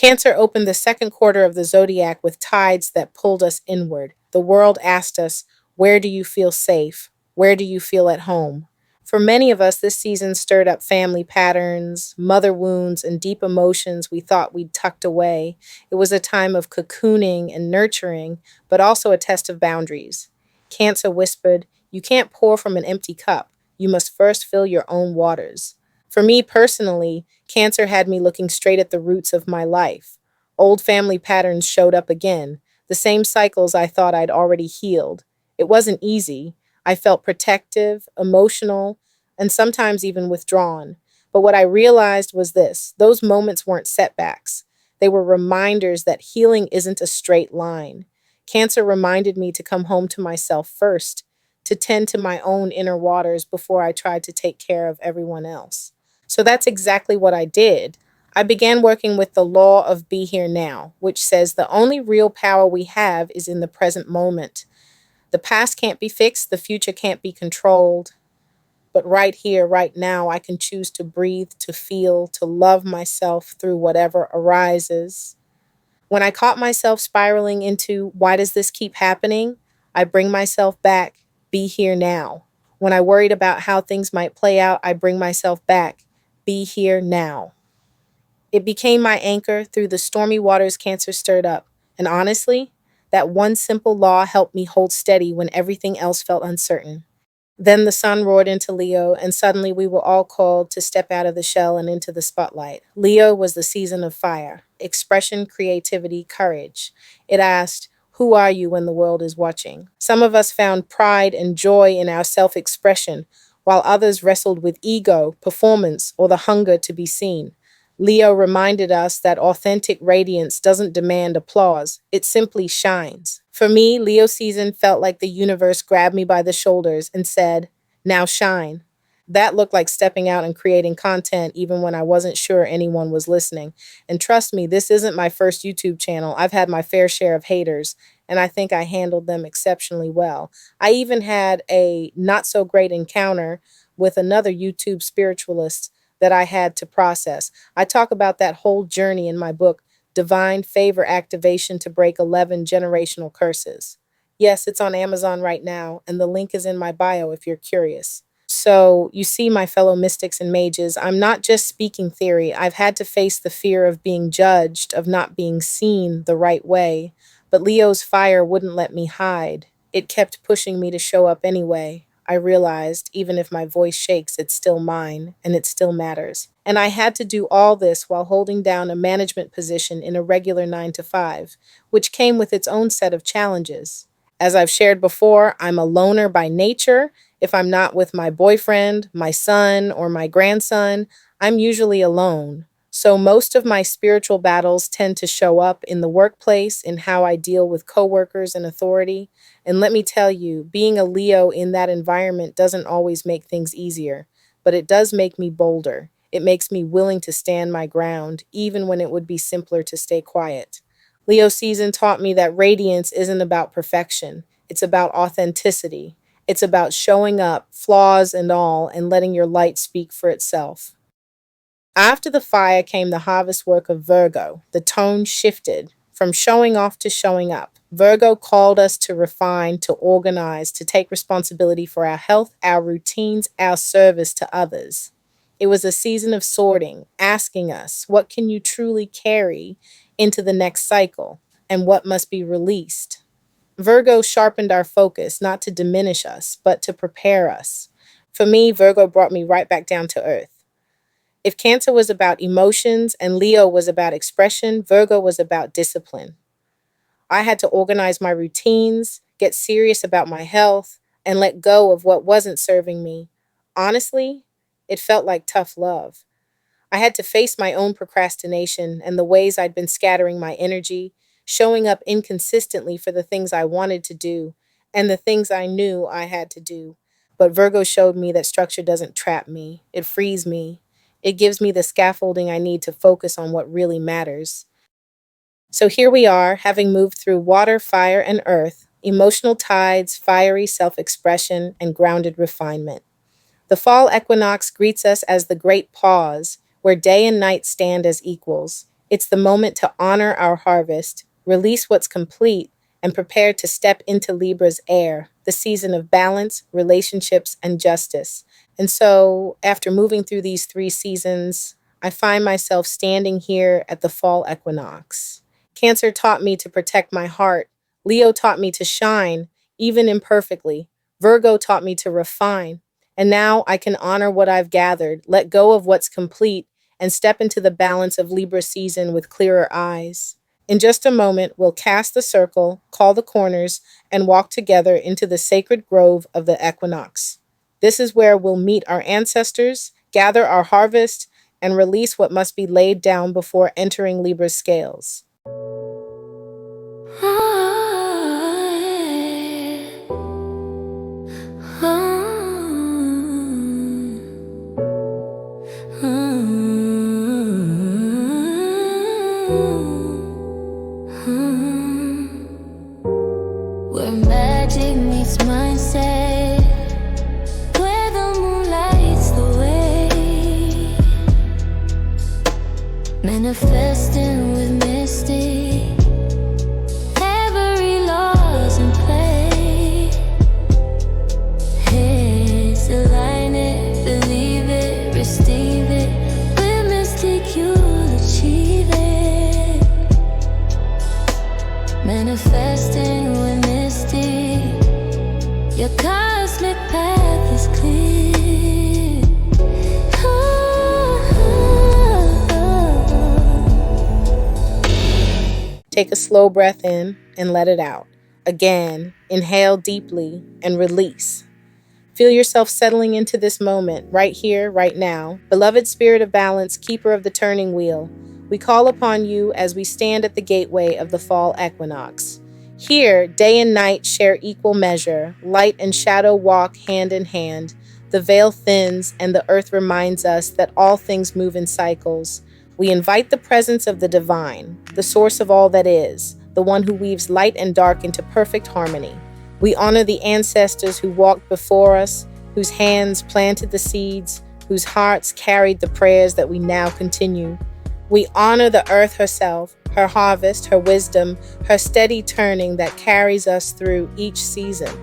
Cancer opened the second quarter of the zodiac with tides that pulled us inward. The world asked us, where do you feel safe? Where do you feel at home? For many of us, this season stirred up family patterns, mother wounds, and deep emotions we thought we'd tucked away. It was a time of cocooning and nurturing, but also a test of boundaries. Cancer whispered, you can't pour from an empty cup. You must first fill your own waters. For me personally, Cancer had me looking straight at the roots of my life. Old family patterns showed up again, the same cycles I thought I'd already healed. It wasn't easy. I felt protective, emotional, and sometimes even withdrawn. But what I realized was this: those moments weren't setbacks. They were reminders that healing isn't a straight line. Cancer reminded me to come home to myself first, to tend to my own inner waters before I tried to take care of everyone else. So that's exactly what I did. I began working with the law of be here now, which says the only real power we have is in the present moment. The past can't be fixed, the future can't be controlled. But right here, right now, I can choose to breathe, to feel, to love myself through whatever arises. When I caught myself spiraling into why does this keep happening, I bring myself back, be here now. When I worried about how things might play out, I bring myself back, be here now. It became my anchor through the stormy waters Cancer stirred up. And honestly, that one simple law helped me hold steady when everything else felt uncertain. Then the sun roared into Leo, and suddenly we were all called to step out of the shell and into the spotlight. Leo was the season of fire, expression, creativity, courage. It asked, who are you when the world is watching? Some of us found pride and joy in our self expression, while others wrestled with ego, performance, or the hunger to be seen. Leo reminded us that authentic radiance doesn't demand applause, it simply shines. For me, Leo season felt like the universe grabbed me by the shoulders and said, now shine. That looked like stepping out and creating content even when I wasn't sure anyone was listening. And trust me, this isn't my first YouTube channel. I've had my fair share of haters, and I think I handled them exceptionally well. I even had a not so great encounter with another YouTube spiritualist that I had to process. I talk about that whole journey in my book, Divine Favor Activation to Break 11 Generational Curses. Yes, it's on Amazon right now, and the link is in my bio if you're curious. So, you see, my fellow mystics and mages, I'm not just speaking theory. I've had to face the fear of being judged, of not being seen the right way. But Leo's fire wouldn't let me hide. It kept pushing me to show up anyway. I realized, even if my voice shakes, it's still mine, and it still matters. And I had to do all this while holding down a management position in a regular 9 to 5, which came with its own set of challenges. As I've shared before, I'm a loner by nature. If I'm not with my boyfriend, my son, or my grandson, I'm usually alone. So most of my spiritual battles tend to show up in the workplace, in how I deal with coworkers and authority. And let me tell you, being a Leo in that environment doesn't always make things easier, but it does make me bolder. It makes me willing to stand my ground, even when it would be simpler to stay quiet. Leo season taught me that radiance isn't about perfection. It's about authenticity. It's about showing up, flaws and all, and letting your light speak for itself. After the fire came the harvest work of Virgo. The tone shifted from showing off to showing up. Virgo called us to refine, to organize, to take responsibility for our health, our routines, our service to others. It was a season of sorting, asking us, what can you truly carry into the next cycle, and what must be released? Virgo sharpened our focus, not to diminish us, but to prepare us. For me, Virgo brought me right back down to earth. If Cancer was about emotions and Leo was about expression, Virgo was about discipline. I had to organize my routines, get serious about my health, and let go of what wasn't serving me. Honestly, it felt like tough love. I had to face my own procrastination and the ways I'd been scattering my energy, showing up inconsistently for the things I wanted to do and the things I knew I had to do. But Virgo showed me that structure doesn't trap me, it frees me. It gives me the scaffolding I need to focus on what really matters. So here we are, having moved through water, fire, and earth, emotional tides, fiery self expression, and grounded refinement. The fall equinox greets us as the great pause, where day and night stand as equals. It's the moment to honor our harvest, release what's complete, and prepare to step into Libra's air, the season of balance, relationships, and justice. And so, after moving through these 3 seasons, I find myself standing here at the fall equinox. Cancer taught me to protect my heart. Leo taught me to shine, even imperfectly. Virgo taught me to refine. And now I can honor what I've gathered, let go of what's complete, and step into the balance of Libra season with clearer eyes. In just a moment, we'll cast the circle, call the corners, and walk together into the sacred grove of the equinox. This is where we'll meet our ancestors, gather our harvest, and release what must be laid down before entering Libra's scales. Where magic meets mindset, where the moon lights the way, manifesting with mystic, every law's in play. Heads align it, believe it, receive it, with mystic you'll achieve it. Manifesting with your cosmic path is clear. Take a slow breath in and let it out. Again, inhale deeply and release. Feel yourself settling into this moment, right here, right now. Beloved Spirit of Balance, keeper of the turning wheel, we call upon you as we stand at the gateway of the fall equinox. Here, day and night share equal measure, light and shadow walk hand in hand. The veil thins and the earth reminds us that all things move in cycles. We invite the presence of the divine, the source of all that is, the one who weaves light and dark into perfect harmony. We honor the ancestors who walked before us, whose hands planted the seeds, whose hearts carried the prayers that we now continue. We honor the earth herself, her harvest, her wisdom, her steady turning that carries us through each season.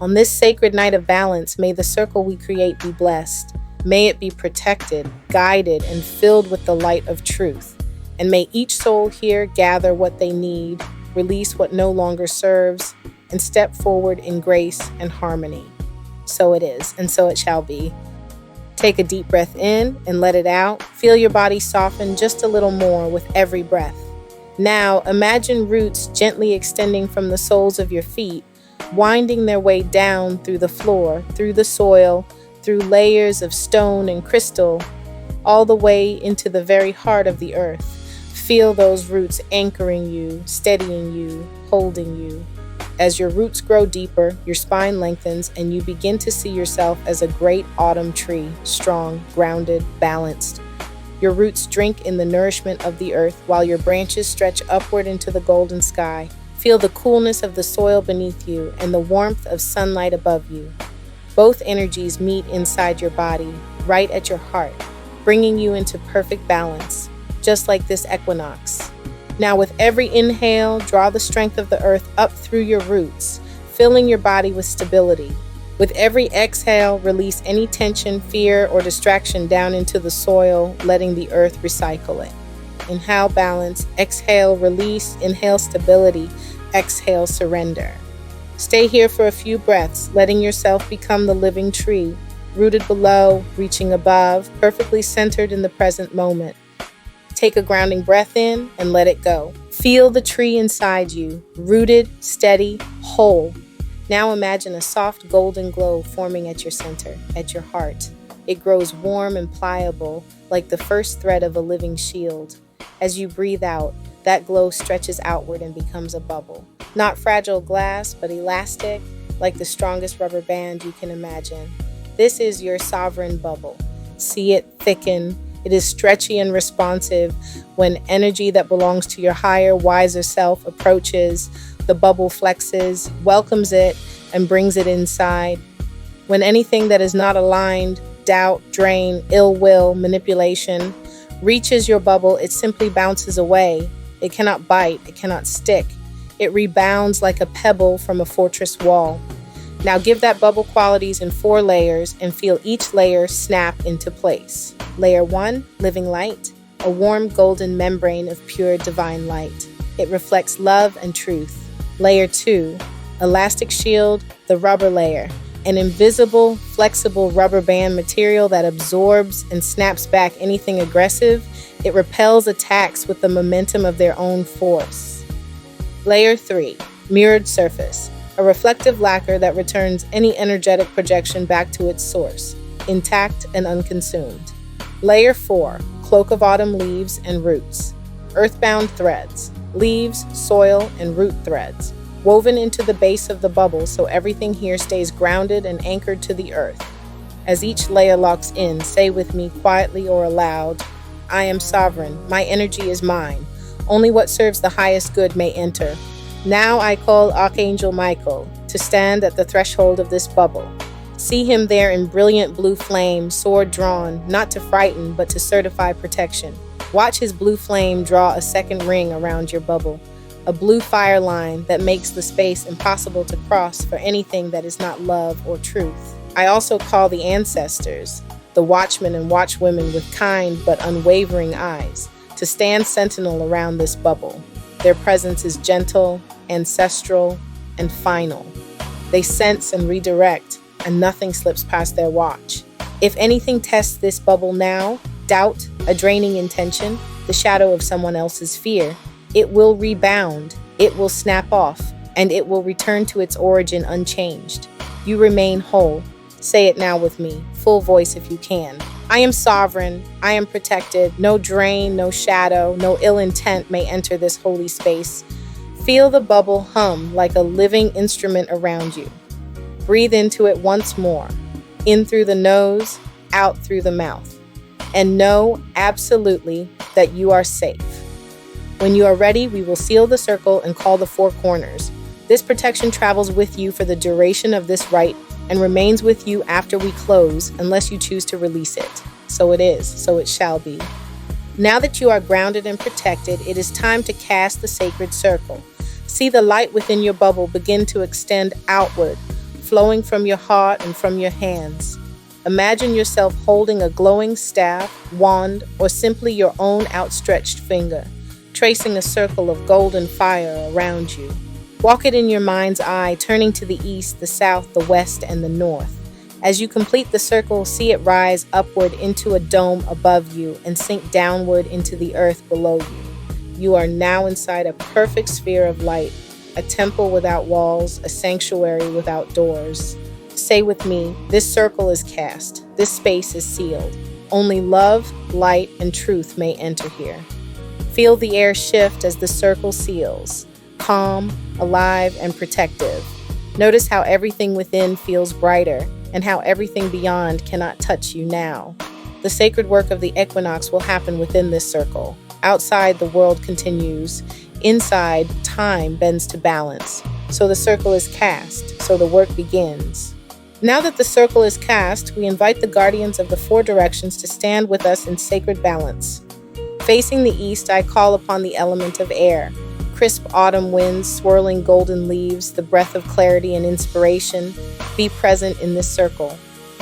On this sacred night of balance, may the circle we create be blessed. May it be protected, guided, and filled with the light of truth. And may each soul here gather what they need, release what no longer serves, and step forward in grace and harmony. So it is, and so it shall be. Take a deep breath in and let it out. Feel your body soften just a little more with every breath. Now, imagine roots gently extending from the soles of your feet, winding their way down through the floor, through the soil, through layers of stone and crystal, all the way into the very heart of the earth. Feel those roots anchoring you, steadying you, holding you. As your roots grow deeper, your spine lengthens, and you begin to see yourself as a great autumn tree, strong, grounded, balanced. Your roots drink in the nourishment of the earth, while your branches stretch upward into the golden sky. Feel the coolness of the soil beneath you and the warmth of sunlight above you. Both energies meet inside your body, right at your heart, bringing you into perfect balance, just like this equinox. Now, with every inhale, draw the strength of the earth up through your roots, filling your body with stability. With every exhale, release any tension, fear, or distraction down into the soil, letting the earth recycle it. Inhale, balance. Exhale, release. Inhale, stability. Exhale, surrender. Stay here for a few breaths, letting yourself become the living tree, rooted below, reaching above, perfectly centered in the present moment. Take a grounding breath in and let it go. Feel the tree inside you, rooted, steady, whole. Now imagine a soft golden glow forming at your center, at your heart. It grows warm and pliable, like the first thread of a living shield. As you breathe out, that glow stretches outward and becomes a bubble. Not fragile glass, but elastic, like the strongest rubber band you can imagine. This is your sovereign bubble. See it thicken. It is stretchy and responsive. When energy that belongs to your higher, wiser self approaches, the bubble flexes, welcomes it, and brings it inside. When anything that is not aligned, doubt, drain, ill will, manipulation, reaches your bubble, it simply bounces away. It cannot bite, it cannot stick. It rebounds like a pebble from a fortress wall. Now give that bubble qualities in 4 layers and feel each layer snap into place. Layer 1, living light, a warm golden membrane of pure divine light. It reflects love and truth. Layer 2, elastic shield, the rubber layer, an invisible, flexible rubber band material that absorbs and snaps back anything aggressive. It repels attacks with the momentum of their own force. Layer 3, mirrored surface, a reflective lacquer that returns any energetic projection back to its source, intact and unconsumed. Layer 4, cloak of autumn leaves and roots, earthbound threads, leaves, soil, and root threads, woven into the base of the bubble so everything here stays grounded and anchored to the earth. As each layer locks in, say with me quietly or aloud, I am sovereign, my energy is mine. Only what serves the highest good may enter. Now I call Archangel Michael to stand at the threshold of this bubble. See him there in brilliant blue flame, sword drawn, not to frighten, but to certify protection. Watch his blue flame draw a second ring around your bubble, a blue fire line that makes the space impossible to cross for anything that is not love or truth. I also call the ancestors, the watchmen and watchwomen with kind but unwavering eyes, to stand sentinel around this bubble. Their presence is gentle, ancestral, and final. They sense and redirect, and nothing slips past their watch. If anything tests this bubble now, doubt, a draining intention, the shadow of someone else's fear, it will rebound, it will snap off, and it will return to its origin unchanged. You remain whole. Say it now with me, full voice if you can. I am sovereign, I am protected, no drain, no shadow, no ill intent may enter this holy space. Feel the bubble hum like a living instrument around you. Breathe into it once more, in through the nose, out through the mouth, and know absolutely that you are safe. When you are ready, we will seal the circle and call the 4 corners. This protection travels with you for the duration of this rite and remains with you after we close unless you choose to release it. So it is, so it shall be. Now that you are grounded and protected, it is time to cast the sacred circle. See the light within your bubble begin to extend outward, flowing from your heart and from your hands. Imagine yourself holding a glowing staff, wand, or simply your own outstretched finger, tracing a circle of golden fire around you. Walk it in your mind's eye, turning to the east, the south, the west, and the north. As you complete the circle, see it rise upward into a dome above you and sink downward into the earth below you. You are now inside a perfect sphere of light, a temple without walls, a sanctuary without doors. Say with me, this circle is cast, this space is sealed. Only love, light, and truth may enter here. Feel the air shift as the circle seals, calm, alive, and protective. Notice how everything within feels brighter and how everything beyond cannot touch you now. The sacred work of the equinox will happen within this circle. Outside, the world continues. Inside, time bends to balance. So the circle is cast, so the work begins. Now that the circle is cast, we invite the guardians of the 4 directions to stand with us in sacred balance. Facing the east, I call upon the element of air. Crisp autumn winds, swirling golden leaves, the breath of clarity and inspiration. Be present in this circle.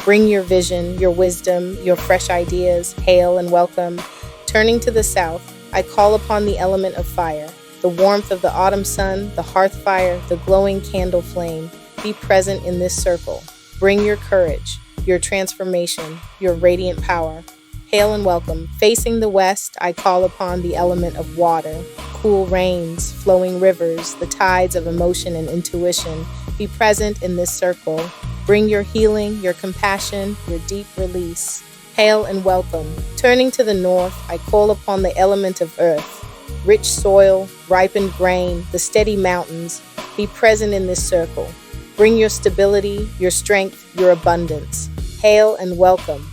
Bring your vision, your wisdom, your fresh ideas. Hail and welcome. Turning to the south, I call upon the element of fire. The warmth of the autumn sun, the hearth fire, the glowing candle flame. Be present in this circle. Bring your courage, your transformation, your radiant power. Hail and welcome. Facing the west, I call upon the element of water. Cool rains, flowing rivers, the tides of emotion and intuition. Be present in this circle. Bring your healing, your compassion, your deep release. Hail and welcome. Turning to the north, I call upon the element of earth. Rich soil, ripened grain, the steady mountains. Be present in this circle. Bring your stability, your strength, your abundance. Hail and welcome.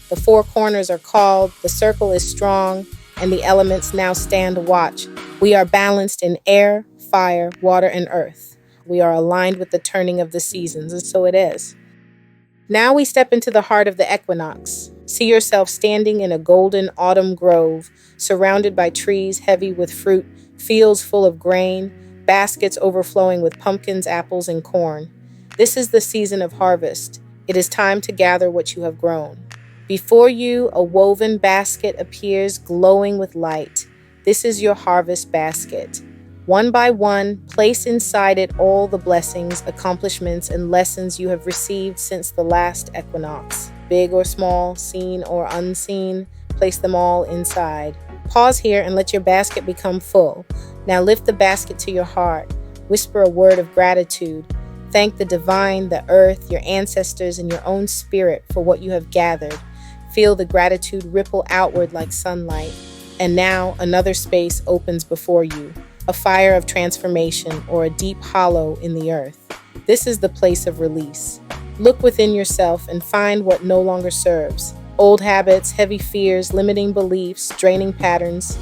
The 4 corners are called, the circle is strong, and the elements now stand watch. We are balanced in air, fire, water, and earth. We are aligned with the turning of the seasons, and so it is. Now we step into the heart of the equinox. See yourself standing in a golden autumn grove, surrounded by trees heavy with fruit, fields full of grain, baskets overflowing with pumpkins, apples, and corn. This is the season of harvest. It is time to gather what you have grown. Before you, a woven basket appears glowing with light. This is your harvest basket. One by one, place inside it all the blessings, accomplishments, and lessons you have received since the last equinox. Big or small, seen or unseen, place them all inside. Pause here and let your basket become full. Now lift the basket to your heart. Whisper a word of gratitude. Thank the divine, the earth, your ancestors, and your own spirit for what you have gathered. Feel the gratitude ripple outward like sunlight. And now another space opens before you, a fire of transformation or a deep hollow in the earth. This is the place of release. Look within yourself and find what no longer serves. Old habits, heavy fears, limiting beliefs, draining patterns.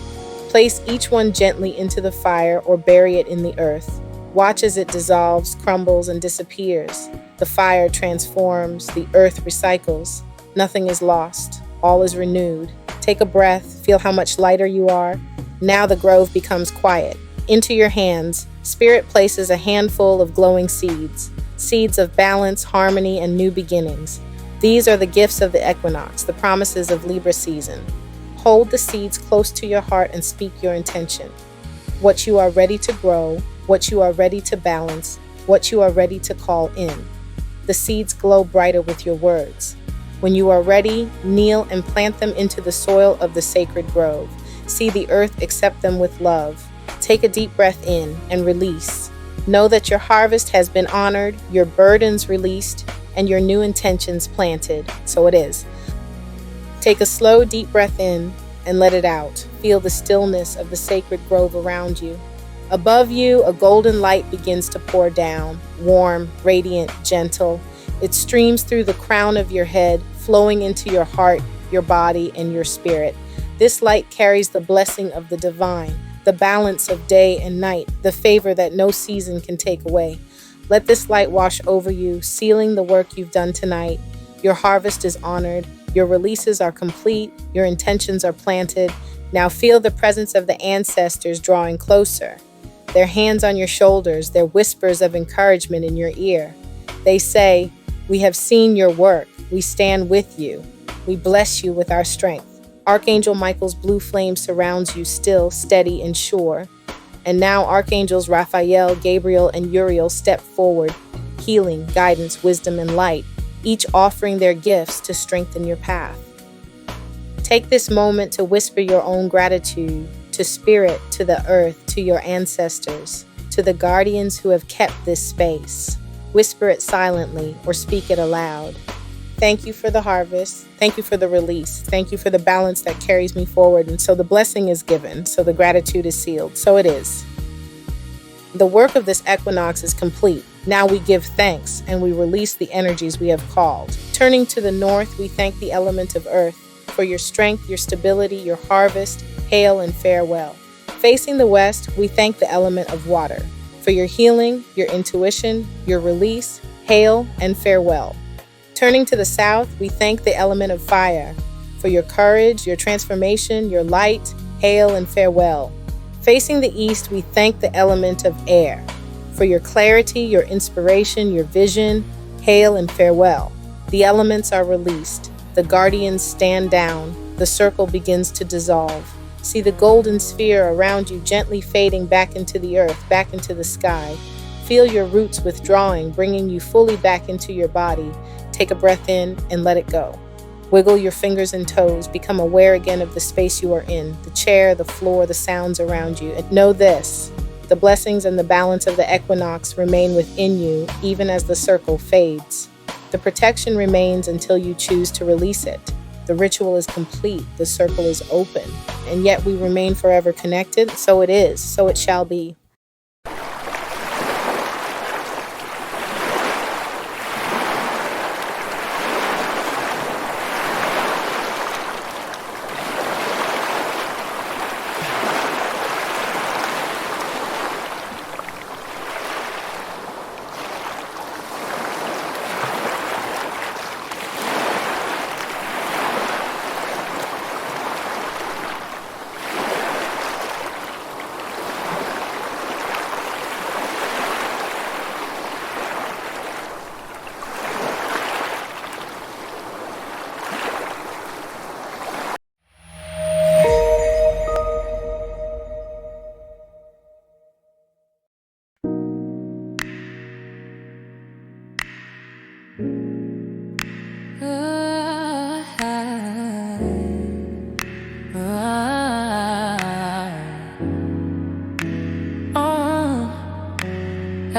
Place each one gently into the fire or bury it in the earth. Watch as it dissolves, crumbles, and disappears. The fire transforms, the earth recycles. Nothing is lost. All is renewed. Take a breath. Feel how much lighter you are. Now the grove becomes quiet. Into your hands, Spirit places a handful of glowing seeds. Seeds of balance, harmony, and new beginnings. These are the gifts of the equinox, the promises of Libra season. Hold the seeds close to your heart and speak your intention. What you are ready to grow, what you are ready to balance, what you are ready to call in. The seeds glow brighter with your words. When you are ready, kneel and plant them into the soil of the sacred grove. See the earth accept them with love. Take a deep breath in and release. Know that your harvest has been honored, your burdens released, and your new intentions planted. So it is. Take a slow, deep breath in and let it out. Feel the stillness of the sacred grove around you. Above you, a golden light begins to pour down, warm, radiant, gentle. It streams through the crown of your head, flowing into your heart, your body, and your spirit. This light carries the blessing of the divine, the balance of day and night, the favor that no season can take away. Let this light wash over you, sealing the work you've done tonight. Your harvest is honored. Your releases are complete. Your intentions are planted. Now feel the presence of the ancestors drawing closer. Their hands on your shoulders, their whispers of encouragement in your ear. They say, "We have seen your work. We stand with you. We bless you with our strength." Archangel Michael's blue flame surrounds you, still, steady, and sure. And now Archangels Raphael, Gabriel, and Uriel step forward, healing, guidance, wisdom, and light, each offering their gifts to strengthen your path. Take this moment to whisper your own gratitude to Spirit, to the earth, to your ancestors, to the guardians who have kept this space. Whisper it silently or speak it aloud. Thank you for the harvest. Thank you for the release. Thank you for the balance that carries me forward. And so the blessing is given. So the gratitude is sealed. So it is. The work of this equinox is complete. Now we give thanks and we release the energies we have called. Turning to the north, we thank the element of earth for your strength, your stability, your harvest, hail, and farewell. Facing the west, we thank the element of water for your healing, your intuition, your release, hail, and farewell. Turning to the south, we thank the element of fire for your courage, your transformation, your light, hail, and farewell. Facing the east, we thank the element of air for your clarity, your inspiration, your vision, hail, and farewell. The elements are released. The guardians stand down. The circle begins to dissolve. See the golden sphere around you gently fading back into the earth, back into the sky. Feel your roots withdrawing, bringing you fully back into your body. Take a breath in and let it go. Wiggle your fingers and toes. Become aware again of the space you are in, the chair, the floor, the sounds around you. And know this, the blessings and the balance of the equinox remain within you, even as the circle fades. The protection remains until you choose to release it. The ritual is complete. The circle is open. And yet we remain forever connected. So it is. So it shall be.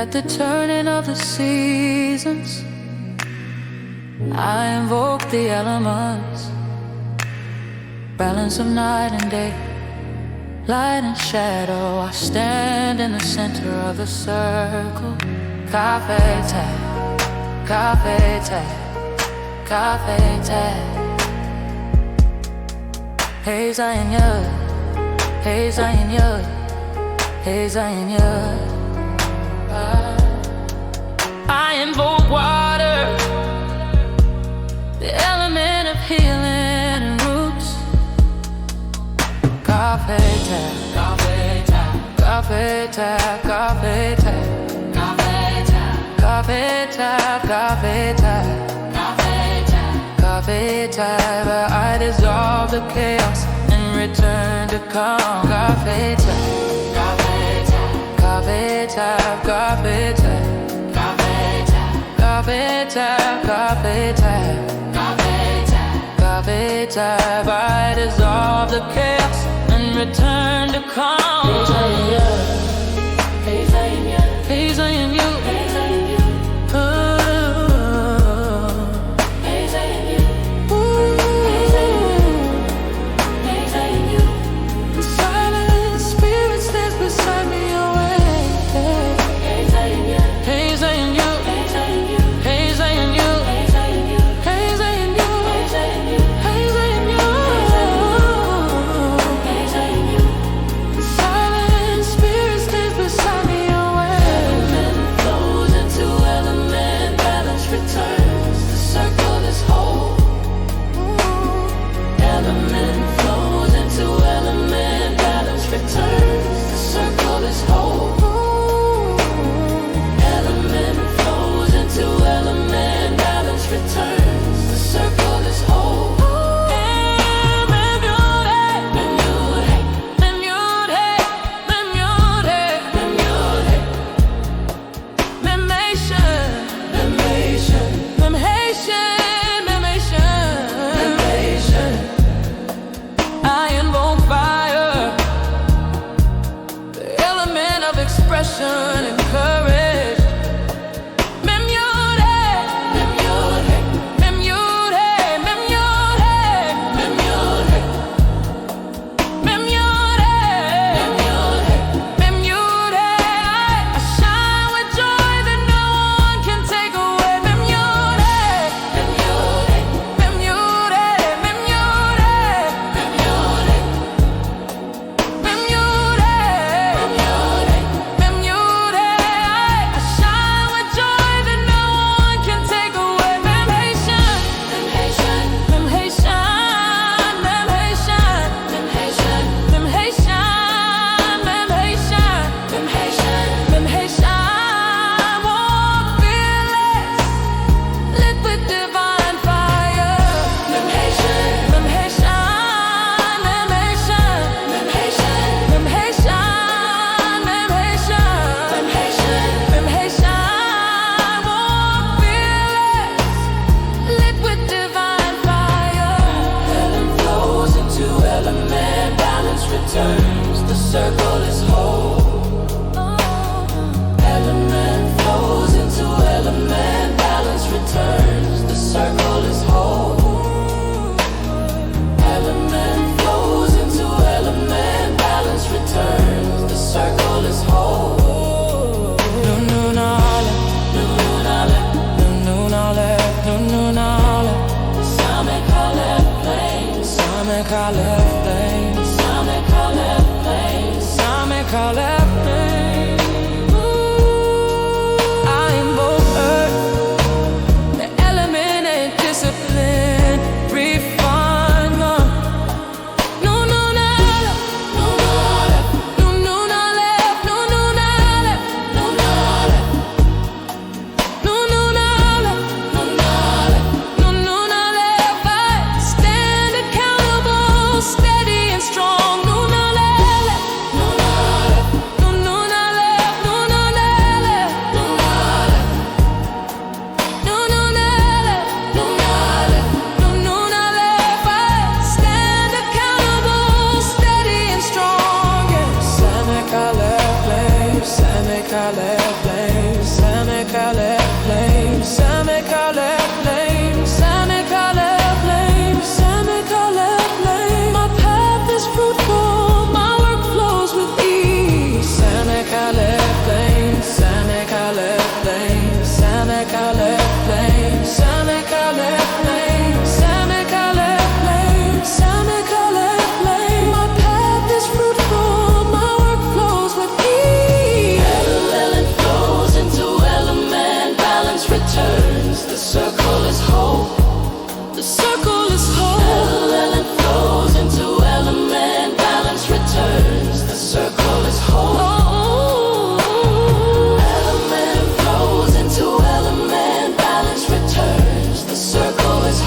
At the turning of the seasons, I invoke the elements, balance of night and day, light and shadow. I stand in the center of the circle. Cafe tag, cafe tag, cafe tag. Hey Zion, yeah. Hey Zion, yeah. Hey Zion, yeah. I invoke water, the element of healing and roots. Cafe tag, cafe tag, cafe tag, cafe tag, cafe tag, cafe tag, cafe tag, cafe tag, cafe tag. But I dissolve the chaos and return to calm. Cafe tag, cafe tag, cafe tag, cafe tag. Cafe tag, cafe tag, cafe tag, cafe tag. I dissolve the chaos and return to calm. Hey Zion, yeah. Hey Zion, you. Hey Zion, you. Hey Zion, you. Hey Zion, you. Hey Zion, you. Silent spirit stands beside me away. Hey Zion, yeah. Hey Zion, you.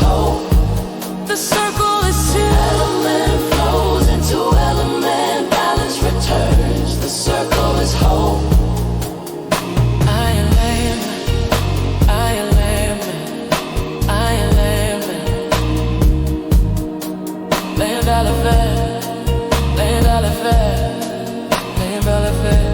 whole. The circle is sealed. Element flows into element. Balance returns. The circle is whole. I am lamb. I am lamb. I am lamb. Land dollar fair. Land dollar fair. Land dollar fair.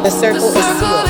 The circle is sealed.